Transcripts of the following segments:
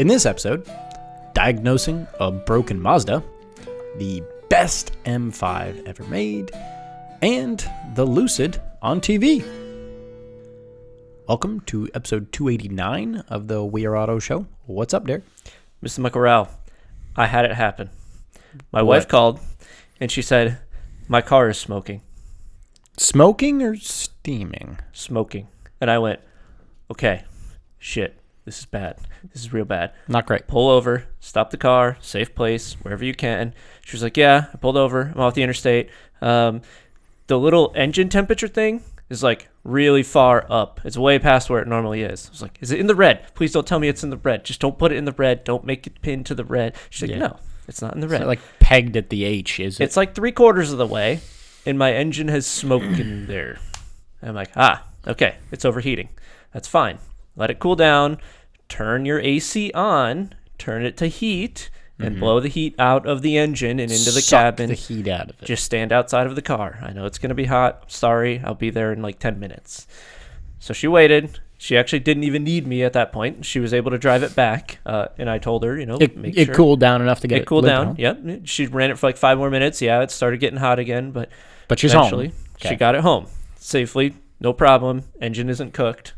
In this episode, diagnosing a broken Mazda, the best M5 ever made, and the Lucid on TV. Welcome to episode 289 of the We Are Auto Show. What's up, Derek? Mr. McElrow, I had it happen. My wife called, and she said, my car is smoking. Smoking or steaming? Smoking. And I went, okay, shit, this is bad. This is real bad. Not great. Pull over, stop the car, safe place, wherever you can. She was like, yeah, I pulled over. I'm off the interstate. The little engine temperature thing is like really far up. It's way past where it normally is. I was like, is it in the red? Please don't tell me it's in the red. Just don't put it in the red. Don't make it pin to the red. She's like, no, it's not in the red. It's not like pegged at the H, is it? It's like 3/4 of the way, and my engine has smoke in there. And I'm like, okay, it's overheating. That's fine. Let it cool down. Turn your AC on. Turn it to heat. And blow the heat out of the engine and into the cabin. The heat out of it. Just stand outside of the car. I know it's going to be hot. Sorry, I'll be there in like 10 minutes. So she waited. She actually didn't even need me at that point. She was able to drive it back. And I told her, make sure. It cooled down enough to get it cooled down. Yep. She ran it for like 5 more minutes. Yeah, it started getting hot again. But she's eventually, home. Okay. She got it home safely. No problem. Engine isn't cooked.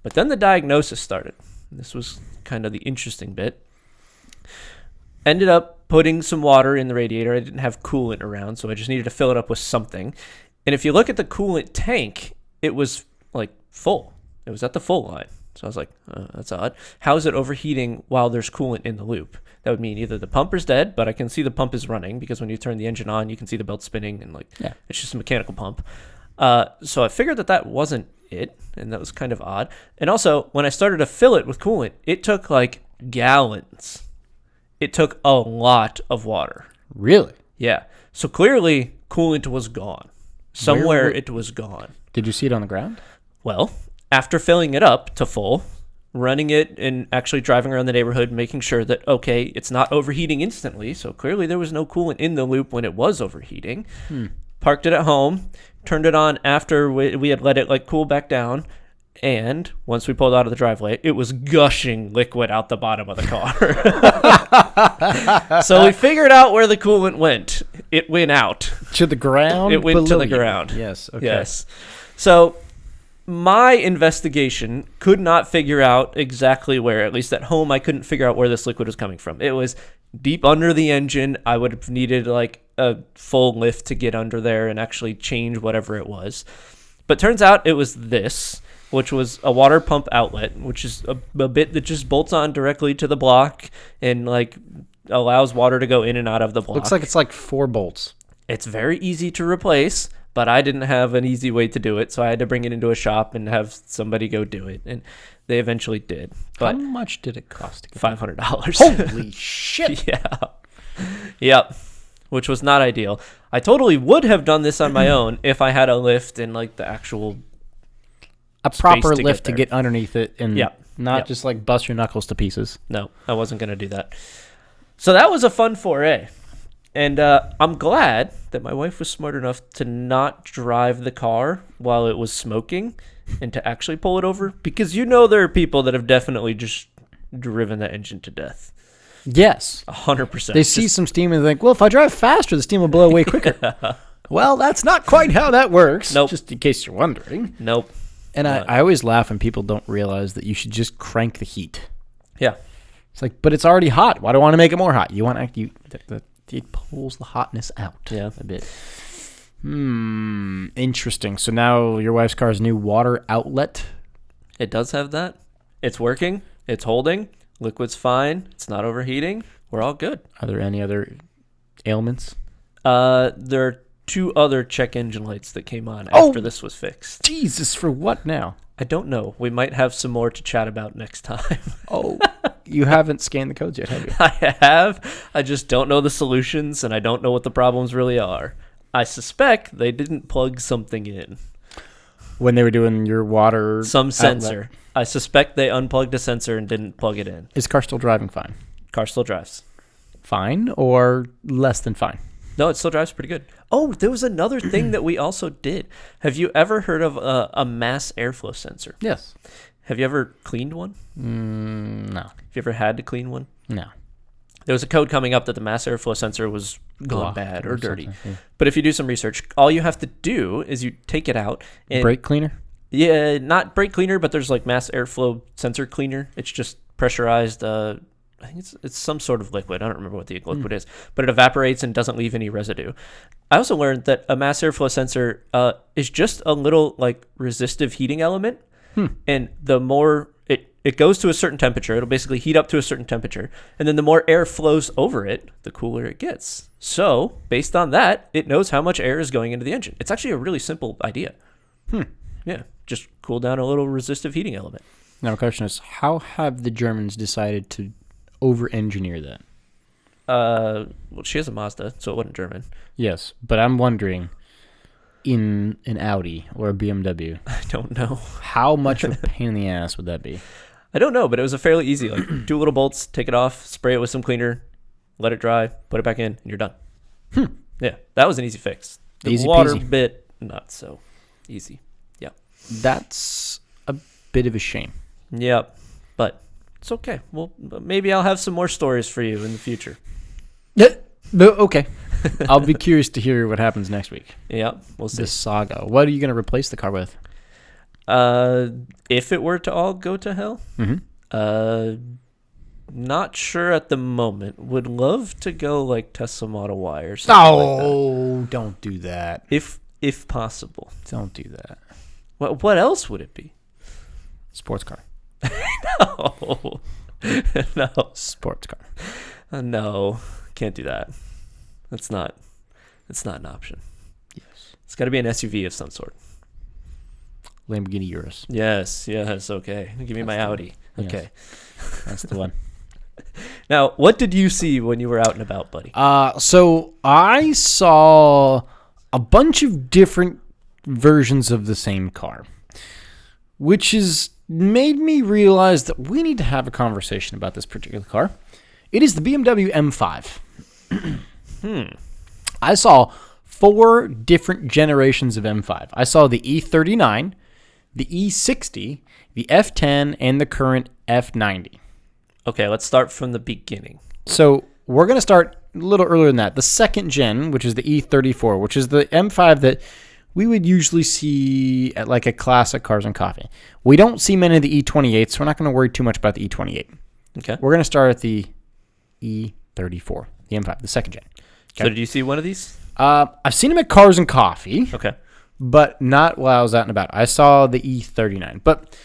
But then the diagnosis started. This was kind of the interesting bit. Ended up putting some water in the radiator. I didn't have coolant around, so I just needed to fill it up with something. And if you look at the coolant tank, it was like full. It was at the full line. So I was like, that's odd. How is it overheating while there's coolant in the loop? That would mean either the pump is dead, but I can see the pump is running because when you turn the engine on, you can see the belt spinning and it's just a mechanical pump. So I figured that wasn't it, and that was kind of odd. And also, when I started to fill it with coolant, it took like gallons. It took a lot of water. Really? Yeah. So clearly, coolant was gone. Somewhere it was gone. Did you see it on the ground? Well, after filling it up to full, running it and actually driving around the neighborhood, making sure that, okay, it's not overheating instantly. So clearly there was no coolant in the loop when it was overheating. Parked it at home, turned it on after we had let it like cool back down. And once we pulled out of the driveway, it was gushing liquid out the bottom of the car. So we figured out where the coolant went. It went out. To the ground? It went to the ground. Yes. Okay. Yes. So my investigation could not figure out exactly where, at least at home, I couldn't figure out where this liquid was coming from. It was deep under the engine. I would have needed like a full lift to get under there and actually change whatever it was. But turns out it was this, which was a water pump outlet, which is a bit that just bolts on directly to the block and like allows water to go in and out of the block. Looks like it's like 4 bolts. It's very easy to replace, but I didn't have an easy way to do it, so I had to bring it into a shop and have somebody go do it, and they eventually did. But how much did it cost? $500. Holy shit! Yeah. Yep. Which was not ideal. I totally would have done this on my own if I had a lift and like the actual proper lift to get underneath it and not Yep. just like bust your knuckles to pieces. No, I wasn't going to do that. So that was a fun foray. And I'm glad that my wife was smart enough to not drive the car while it was smoking and to actually pull it over. Because there are people that have definitely just driven that engine to death. Yes. 100%. They see some steam and think, well, if I drive faster, the steam will blow away quicker. Well, that's not quite how that works. Nope. Just in case you're wondering. Nope. And I always laugh when people don't realize that you should just crank the heat. Yeah. It's like, but it's already hot. Why do I want to make it more hot? You want it pulls the hotness out a bit. Interesting. So now your wife's car's new water outlet. It does have that. It's working. It's holding. Liquid's fine. It's not overheating. We're all good. Are there any other ailments? There are 2 other check engine lights that came on after this was fixed. Jesus, for what now? I don't know. We might have some more to chat about next time. Oh, you haven't scanned the codes yet, have you? I have. I just don't know the solutions, and I don't know what the problems really are. I suspect they didn't plug something in. When they were doing your water sensor. outlet. I suspect they unplugged a sensor and didn't plug it in. Is car still driving fine? Car still drives. Fine or less than fine? No, it still drives pretty good. Oh, there was another thing that we also did. Have you ever heard of a mass airflow sensor? Yes. Have you ever cleaned one? No. Have you ever had to clean one? No. There was a code coming up that the mass airflow sensor was gone bad or dirty. Yeah. But if you do some research, all you have to do is you take it out. And Brake cleaner? Yeah, not brake cleaner, but there's like mass airflow sensor cleaner. It's just pressurized. I think it's some sort of liquid. I don't remember what the liquid is, but it evaporates and doesn't leave any residue. I also learned that a mass airflow sensor is just a little like resistive heating element. And the more it goes to a certain temperature, it'll basically heat up to a certain temperature. And then the more air flows over it, the cooler it gets. So based on that, it knows how much air is going into the engine. It's actually a really simple idea. Yeah, just cool down a little resistive heating element. Now, my question is, how have the Germans decided to over-engineer that? Well, she has a Mazda, so it wasn't German. Yes, but I'm wondering, in an Audi or a BMW, I don't know. how much of a pain in the ass would that be? I don't know, but it was a fairly easy, like, 2 little bolts, take it off, spray it with some cleaner, let it dry, put it back in, and you're done. Yeah, that was an easy fix. The Easy water peasy. bit, not so easy. Yeah. That's a bit of a shame. Yep, but it's okay. Well, maybe I'll have some more stories for you in the future. Okay. I'll be curious to hear what happens next week. Yeah, we'll see. This saga. What are you going to replace the car with? If it were to all go to hell, not sure at the moment. Would love to go like Tesla Model Y or something like that. Oh, don't do that. If possible. Don't do that. What else would it be? Sports car. No. No. Sports car. No. Can't do that. That's not an option. Yes. It's got to be an SUV of some sort. Lamborghini Urus. Yes, okay. Give me my Audi. Yes. Okay. That's the one. Now, what did you see when you were out and about, buddy? So I saw a bunch of different versions of the same car, which has made me realize that we need to have a conversation about this particular car. It is the BMW M5. I saw 4 different generations of M5. I saw the E39, the E60, the F10, and the current F90. Okay, let's start from the beginning. So we're going to start a little earlier than that. The second gen, which is the E34, which is the M5 that we would usually see at like a classic Cars and Coffee. We don't see many of the E28s, so we're not going to worry too much about the E28. Okay. We're going to start at the E34, the M5, the second gen. So did you see one of these? I've seen them at Cars and Coffee, Okay. but not while I was out and about. I saw the E39. But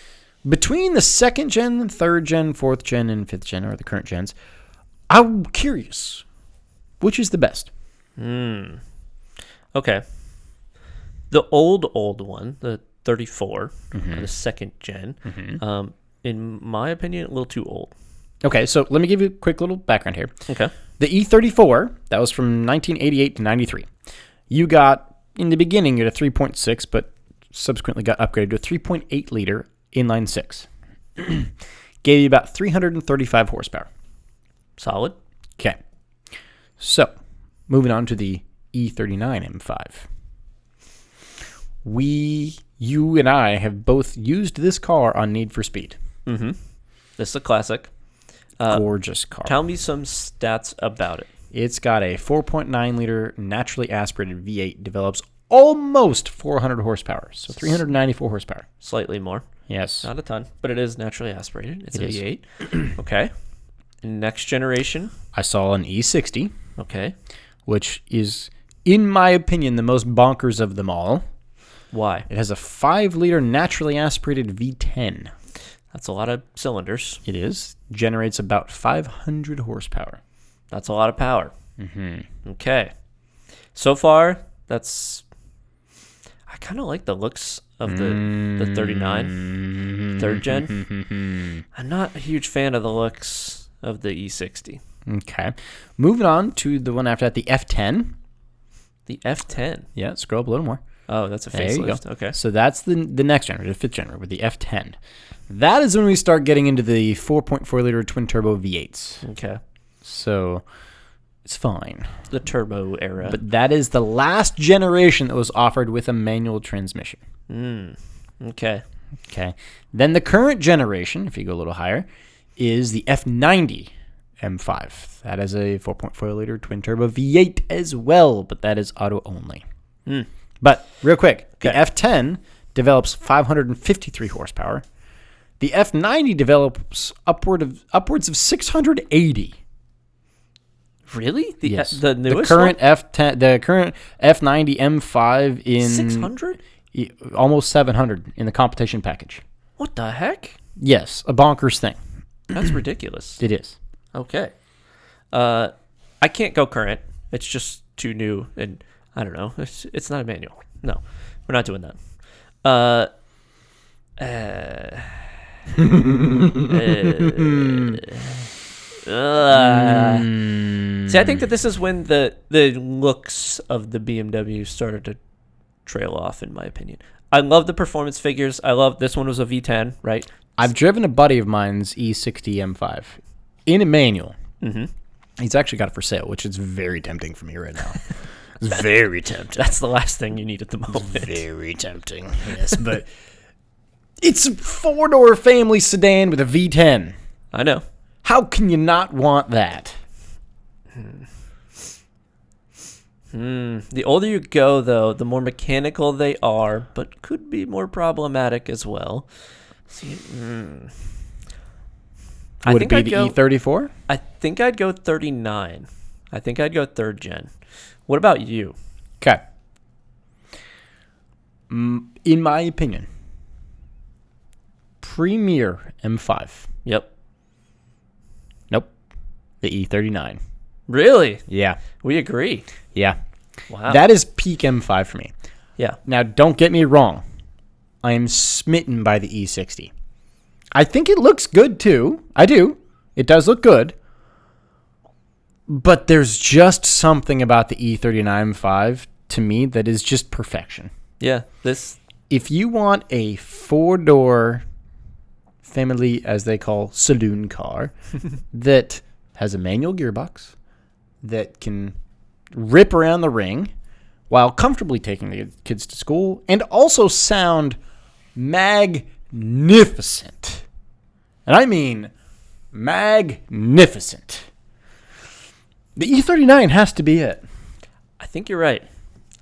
between the second gen, third gen, fourth gen, and fifth gen, or the current gens, I'm curious, which is the best? Okay. The old one, the 34, the second gen, in my opinion, a little too old. Okay, so let me give you a quick little background here. Okay. The E34, that was from 1988 to 93. You got, in the beginning, you had a 3.6, but subsequently got upgraded to a 3.8 liter inline 6. Gave you about 335 horsepower. Solid. Okay. So, moving on to the E39 M5. You and I have both used this car on Need for Speed. This is a classic. Gorgeous car. Tell me some stats about it. It's got a 4.9 liter naturally aspirated V8, develops almost 400 horsepower, so 394 horsepower. Slightly more. Yes. Not a ton, but it is naturally aspirated. It's It a is. V8. Okay. Next generation. I saw an E60, Okay. which is, in my opinion, the most bonkers of them all. Why? It has a 5 liter naturally aspirated V10. That's a lot of cylinders. It is. Generates about 500 horsepower. That's a lot of power. Okay. So far, that's... I kind of like the looks of the 39, third gen. I'm not a huge fan of the looks of the E60. Okay. Moving on to the one after that, the F10. The F10. Yeah, scroll up a little more. Oh, that's a There you facelift. go. Okay. So that's the next generation, the fifth generation, with the F10. That is when we start getting into the 4.4 liter twin turbo V8s. Okay. So it's fine. The turbo era. But that is the last generation that was offered with a manual transmission. Okay. Okay. Then the current generation, if you go a little higher, is the F90 M5. That is a 4.4-liter twin-turbo V8 as well, but that is auto only. But real quick, the F10 develops 553 horsepower. The F90 develops upwards of 680. Really? Yes. The newest the current F90 M5 in 600? Almost 700 in the competition package. What the heck? Yes, a bonkers thing. That's ridiculous. It is. Okay. I can't go current. It's just too new, and I don't know. It's not a manual. No, we're not doing that. See, I think that this is when the looks of the BMW started to trail off, in my opinion. I love the performance figures. I love this one was a V10, right? I've driven a buddy of mine's E60 M5 in a manual. Mm-hmm. He's actually got it for sale, which is very tempting for me right now. It's very tempting. That's the last thing you need at the moment. Very tempting, yes. But it's a 4-door family sedan with a V10. I know. How can you not want that? The older you go, though, the more mechanical they are, but could be more problematic as well. See, Would it be the E34? I think I'd go 39. I think I'd go third gen. What about you? Okay. In my opinion, premier M5. Yep. Nope. The E39. Really? Yeah. We agree. Yeah. Wow. That is peak M5 for me. Yeah. Now, don't get me wrong. I am smitten by the E60. I think it looks good, too. I do. It does look good. But there's just something about the E39 M5 to me that is just perfection. Yeah. If you want a 4-door family, as they call, saloon car that has a manual gearbox that can rip around the ring while comfortably taking the kids to school and also sound magnificent. And I mean magnificent. The E39 has to be it. I think you're right.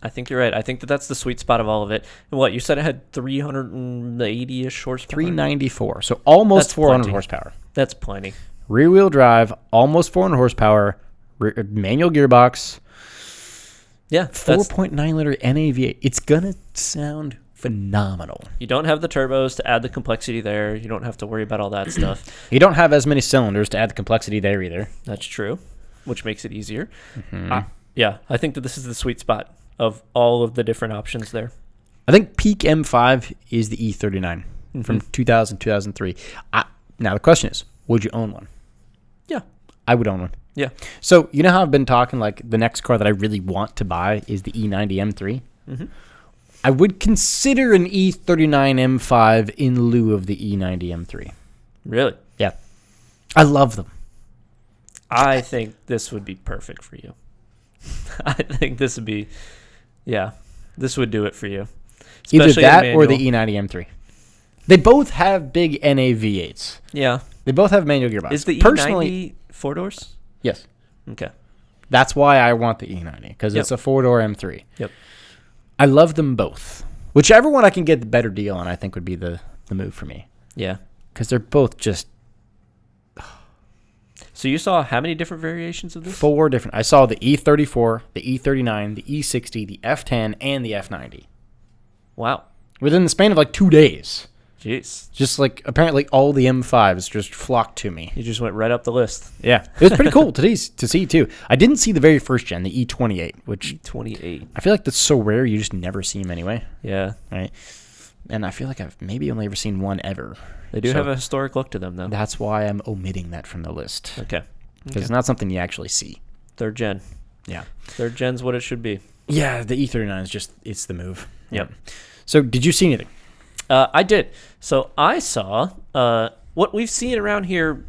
I think that that's the sweet spot of all of it. And what, you said it had 380-ish horsepower? 394. So almost That's 400 plenty. horsepower. That's plenty. Rear-wheel drive, almost 400 horsepower, manual gearbox, Yeah. 4.9-liter NAV8. It's going to sound phenomenal. You don't have the turbos to add the complexity there. You don't have to worry about all that stuff. You don't have as many cylinders to add the complexity there either. That's true, which makes it easier. Mm-hmm. Yeah, I think that this is the sweet spot of all of the different options there. I think peak M5 is the E39 from 2000, 2003. Now, the question is, would you own one? Yeah. I would own one. Yeah. So, you know how I've been talking, like, the next car that I really want to buy is the E90 M3? Mm-hmm. I would consider an E39 M5 in lieu of the E90 M3. Really? Yeah. I love them. I think this would be perfect for you. I think this would be, this would do it for you. Either Especially that in or the manual. E90 M3. They both have big NAV8s. Yeah. They both have manual gearbox. Is the Personally, E90 4 doors? yes. Okay. That's why I want the E90, because it's a 4-door M3. Yep. I love them both. Whichever one I can get the better deal on, I think would be the move for me. Yeah. Because they're both just So you saw how many different variations of this? 4 different. I saw the E34, the E39, the E60, the F10, and the F90. Wow. Within the span of like 2 days. Jeez. Just like apparently all the M5s just flocked to me. You just went right up the list. Yeah. It was pretty cool to see too. I didn't see the very first gen, the E28, which 28. I feel like that's so rare you just never see them anyway. Yeah. Right. And I feel like I've maybe only ever seen one ever. They do have a historic look to them, though. That's why I'm omitting that from the list. Okay. Because it's not something you actually see. Third gen. Yeah. Third gen's what it should be. Yeah, the E39 is just, it's the move. Yep. So did you see anything? I did. So I saw what we've seen around here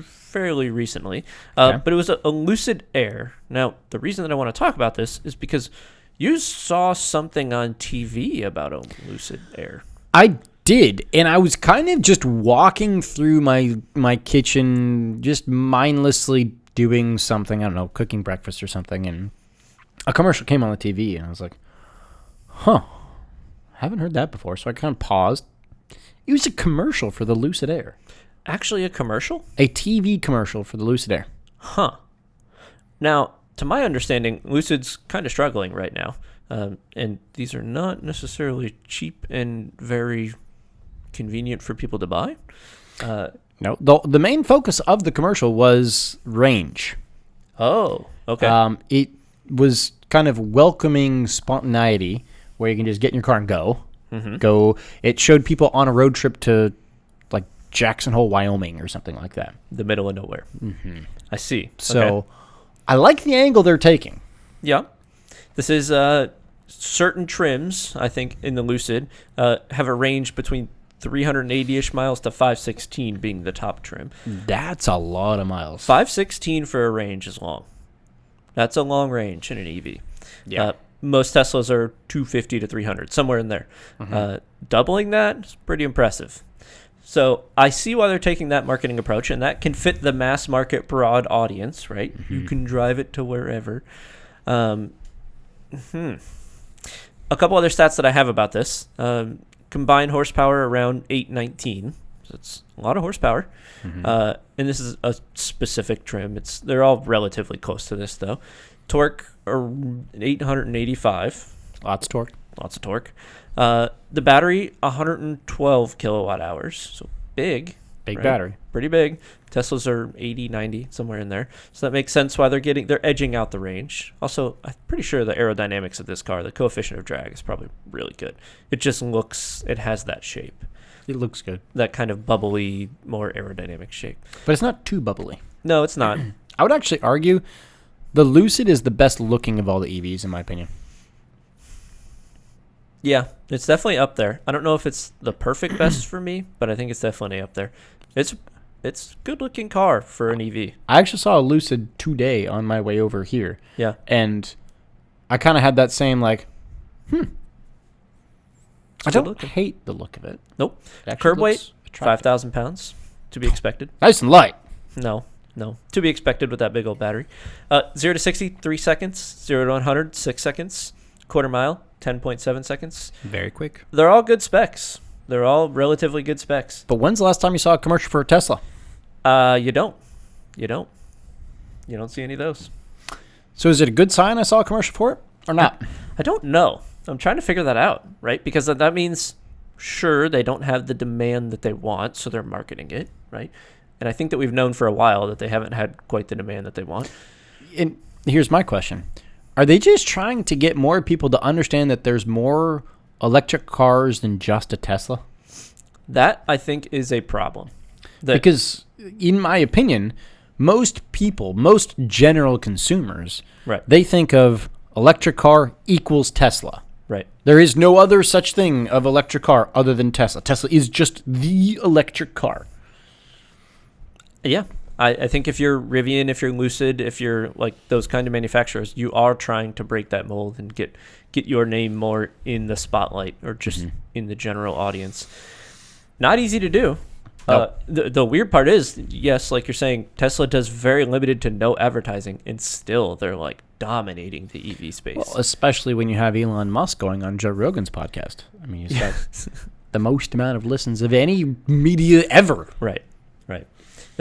fairly recently, Okay. but it was a Lucid Air. Now, the reason that I want to talk about this is because you saw something on TV about a Lucid Air. I did, and I was kind of just walking through my kitchen, just mindlessly doing something. I don't know, cooking breakfast or something, and a commercial came on the TV, and I was like, "Huh, haven't heard that before." So I kind of paused. It was a commercial for the Lucid Air. Actually, a commercial? A TV commercial for the Lucid Air. Huh. Now, to my understanding, Lucid's kind of struggling right now. And these are not necessarily cheap and very convenient for people to buy. No, the main focus of the commercial was range. Oh, okay. It was kind of welcoming spontaneity, where you can just get in your car and go. Mm-hmm. Go. It showed people on a road trip to like Jackson Hole, Wyoming, or something like that. The middle of nowhere. Mm-hmm. I see. So, Okay. I like the angle they're taking. Yeah. This is certain trims, I think, in the Lucid have a range between 380-ish miles to 516 being the top trim. That's a lot of miles. 516 for a range is long. That's a long range in an EV. Yeah. Most Teslas are 250 to 300, somewhere in there. Mm-hmm. Doubling that is pretty impressive. So I see why they're taking that marketing approach, and that can fit the mass market broad audience, right? Mm-hmm. You can drive it to wherever. A couple other stats that I have about this. Combined horsepower around 819. So it's a lot of horsepower. Mm-hmm. And this is a specific trim. They're all relatively close to this, though. Torque, 885. Lots of torque. Lots of torque. The battery, 112 kilowatt hours. So big. Big right? battery. Pretty big. Teslas are 80, 90, somewhere in there. So that makes sense why they're edging out the range. Also, I'm pretty sure the aerodynamics of this car, the coefficient of drag is probably really good. It has that shape. It looks good. That kind of bubbly, more aerodynamic shape. But it's not too bubbly. No, it's not. I would actually argue the Lucid is the best looking of all the EVs, in my opinion. Yeah, it's definitely up there. I don't know if it's the perfect best for me, but I think it's definitely up there. It's a good-looking car for an EV. I actually saw a Lucid today on my way over here. Yeah. And I kind of had that same, like, I don't hate the look of it. Nope. It actually Curb weight, looks attractive. 5,000 pounds, to be expected. Nice and light. No. To be expected with that big old battery. 0 to 60, 3 seconds. 0 to 100, 6 seconds. Quarter mile, 10.7 seconds. Very quick. They're all good specs. They're all relatively good specs. But when's the last time you saw a commercial for a Tesla? You don't. You don't see any of those. So is it a good sign I saw a commercial for it or not? I don't know. I'm trying to figure that out, right? Because that means, sure, they don't have the demand that they want, so they're marketing it, right? And I think that we've known for a while that they haven't had quite the demand that they want. And here's my question. Are they just trying to get more people to understand that there's more electric cars than just a Tesla? That, I think, is a problem. Because, in my opinion, most people, most general consumers, right, they think of electric car equals Tesla. Right. There is no other such thing of electric car other than Tesla. Tesla is just the electric car. Yeah. I think if you're Rivian, if you're Lucid, if you're like those kind of manufacturers, you are trying to break that mold and get your name more in the spotlight or just in the general audience. Not easy to do. Nope. The weird part is, yes, like you're saying, Tesla does very limited to no advertising, and still they're like dominating the EV space. Well, especially when you have Elon Musk going on Joe Rogan's podcast. I mean, he's got the most amount of listens of any media ever. Right.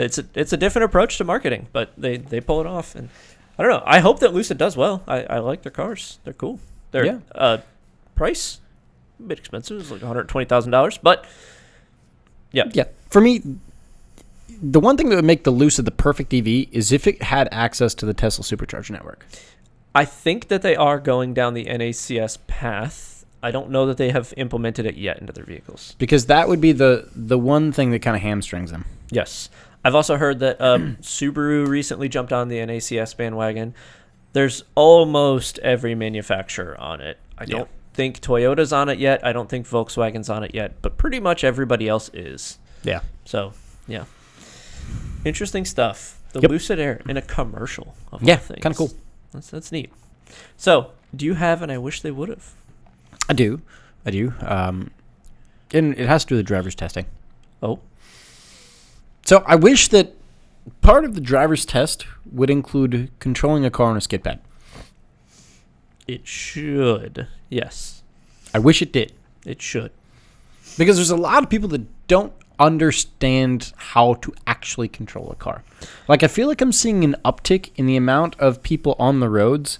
It's a different approach to marketing, but they pull it off, and I don't know. I hope that Lucid does well. I like their cars; they're cool. Their price a bit expensive, it's like $120,000, but yeah. For me, the one thing that would make the Lucid the perfect EV is if it had access to the Tesla Supercharger network. I think that they are going down the NACS path. I don't know that they have implemented it yet into their vehicles, Because that would be the one thing that kind of hamstrings them. Yes. I've also heard that Subaru recently jumped on the NACS bandwagon. There's almost every manufacturer on it. I don't think Toyota's on it yet. I don't think Volkswagen's on it yet, but pretty much everybody else is. Yeah. So, yeah. Interesting stuff. The Lucid Air in a commercial of all things. Kind of cool. That's neat. So, do you have an I wish they would have? I do. And it has to do with the driver's testing. Oh, So I wish that part of the driver's test would include controlling a car on a skid pad. it should. Yes, I wish it did. it should. Because there's a lot of people that don't understand how to actually control a car. Like, I feel like I'm seeing an uptick in the amount of people on the roads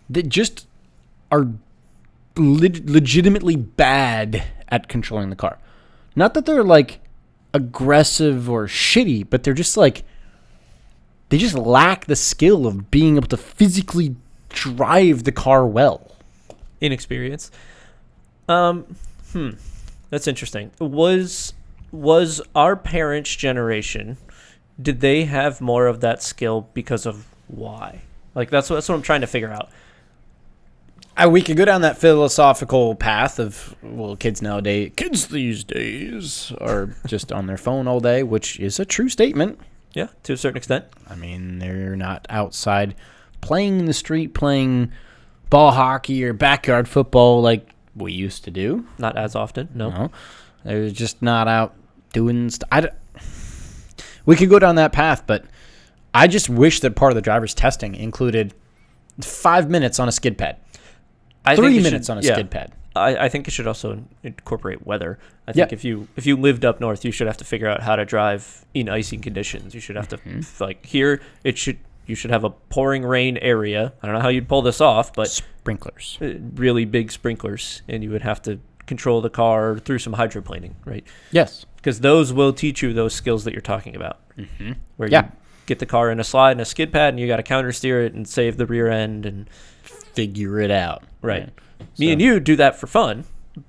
that just are legitimately bad at controlling the car. Not that they're, like, aggressive or shitty, but they're just, like, they just lack the skill of being able to physically drive the car well. Inexperience. That's interesting. Was our parents' generation, did they have more of that skill because of why? Like, that's what I'm trying to figure out. We could go down that philosophical path of, well, kids these days are just on their phone all day, which is a true statement. Yeah, to a certain extent. I mean, they're not outside playing in the street, playing ball hockey or backyard football like we used to do. Not as often, no. They're just not out doing stuff. We could go down that path, but I just wish that part of the driver's testing included 5 minutes on a skid pad. 3 minutes on a skid pad. I think it should also incorporate weather. I think if you lived up north, you should have to figure out how to drive in icy conditions. You should have to here you should have a pouring rain area. I don't know how you'd pull this off, but sprinklers, really big sprinklers, and you would have to control the car through some hydroplaning, right? Yes, because those will teach you those skills that you're talking about. Where you get the car in a slide and a skid pad, and you got to counter steer it and save the rear end and figure it out. Right. Me and you do that for fun,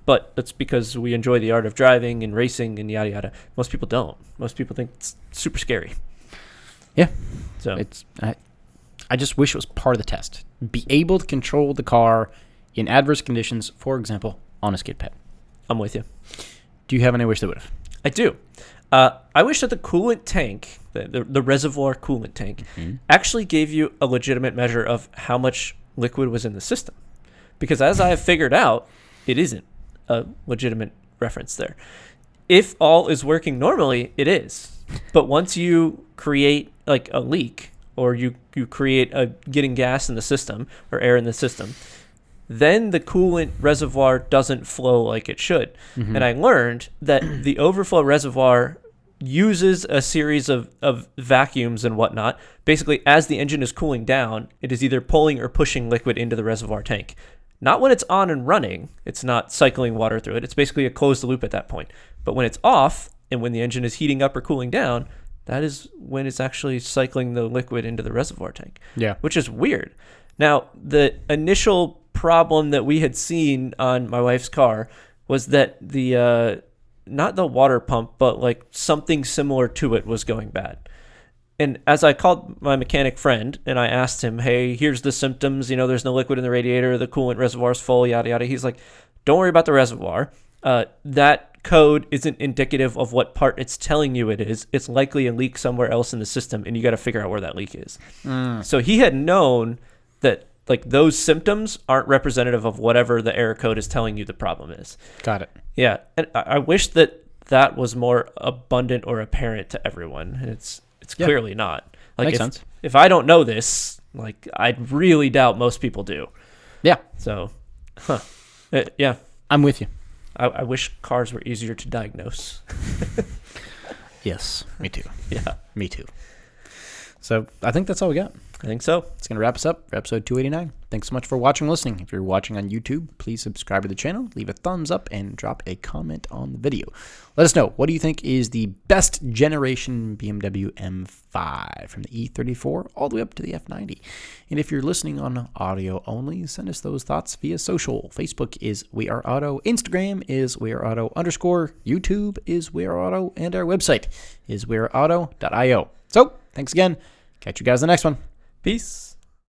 but that's because we enjoy the art of driving and racing and yada yada. Most people don't. Most people think it's super scary. Yeah. So I just wish it was part of the test. Be able to control the car in adverse conditions, for example, on a skid pad. I'm with you. Do you have any wish that would have? I do. I wish that the coolant tank, the reservoir coolant tank, actually gave you a legitimate measure of how much liquid was in the system. Because as I have figured out, it isn't a legitimate reference there. If all is working normally, it is. But once you create like a leak, or you create getting gas in the system or air in the system, then the coolant reservoir doesn't flow like it should. And I learned that the overflow reservoir uses a series of vacuums and whatnot. Basically, as the engine is cooling down, it is either pulling or pushing liquid into the reservoir tank. Not when it's on and running. It's not cycling water through it. It's basically a closed loop at that point. But when it's off and when the engine is heating up or cooling down, that is when it's actually cycling the liquid into the reservoir tank. Yeah. Which is weird. Now, the initial problem that we had seen on my wife's car was that the not the water pump, but like something similar to it was going bad. And as I called my mechanic friend and I asked him, hey, here's the symptoms, there's no liquid in the radiator, the coolant reservoir is full, yada, yada. He's like, don't worry about the reservoir. That code isn't indicative of what part it's telling you it is. It's likely a leak somewhere else in the system, and you got to figure out where that leak is. So he had known that like those symptoms aren't representative of whatever the error code is telling you the problem is. Got it. Yeah. And I wish that was more abundant or apparent to everyone. It's clearly not. Like, makes sense. If I don't know this, like, I really doubt most people do. Yeah. So, yeah. I'm with you. I wish cars were easier to diagnose. Yes, me too. Yeah. Me too. So I think that's all we got. I think so. It's going to wrap us up for episode 289. Thanks so much for watching and listening. If you're watching on YouTube, please subscribe to the channel, leave a thumbs up, and drop a comment on the video. Let us know, what do you think is the best generation BMW M5 from the E34 all the way up to the F90? And if you're listening on audio only, send us those thoughts via social. Facebook is We Are Auto, Instagram is We Are Auto _ YouTube is We Are Auto, and our website is weareauto.io. So, thanks again. Catch you guys in the next one. Peace.